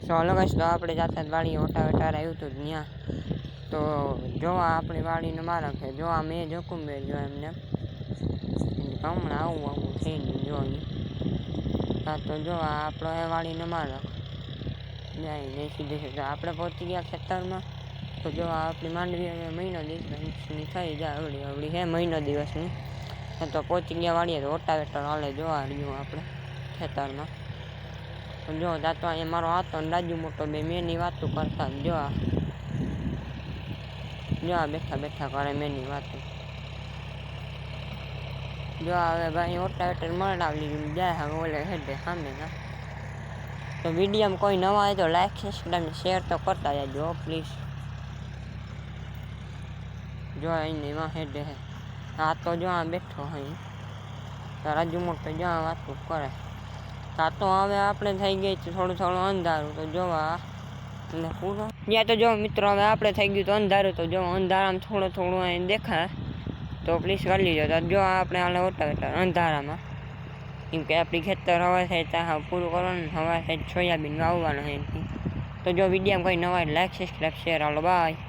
સો લગાશ તો આપણે જાતા વાડી ઓટાવેટર આવ્યું હતું ત્યાં તો જોવા આપણી વાડીને મારા કે જોવા મેં જોખમ મેળ્યો એમને હમણાં આવું થઈ ગયું જોઈ હા તો જોવા આપણો એ વાડીને મારા જાય સીધે સીધા આપણે પહોંચી ગયા ખેતરમાં તો જોવા આપણી માંડવી મહિનો દિવસની થઈ જાય અવળી હે મહિનો દિવસની તો પહોંચી ગયા વાડીએ તો ઓટાવેટર હાલે જોવા રહ્યું આપણે ખેતરમાં જો જાતો અહીંયા મારો હાથો ને રાજુ મોટો બે મેની વાતો કરતા જોવા બેઠા બેઠા કરે મેની વાતો જો હવે ભાઈ ઓટાવેટર મળાવી લીધું જાય હવે ઓલે હેડે સામે ના તો વિડીયોમાં કોઈ નવા હોય તો લાઈક સબસ્ક્રાઈબ શેર તો કરતા જાજો પ્લીઝ જો અહીંને એમાં હેડે હે હા તો જો આ બેઠો અહીં તો રાજુ મોટો જો વાતો કરે આ તો હવે આપણે થઈ ગઈ થોડું થોડું અંધારું તો જોવા એટલે પૂરો ત્યાં તો જો મિત્રો હવે આપણે થઈ ગયું તો અંધારું તો જો અંધારામાં થોડું થોડું અહીં દેખાય તો પ્લીઝ કરી લીધો તો જો આપણે હાલે ઓટાવેટર અંધારામાં કેમ કે આપણી ખેતર હવા થાય ત્યાં પૂરું કરવાનું હવા થાય સોયાબીન વાવવાનું હોય તો જો વિડીયોમાં કોઈ નવા લાઈક સબસ્ક્રાઈબ શેર હાલો બાય.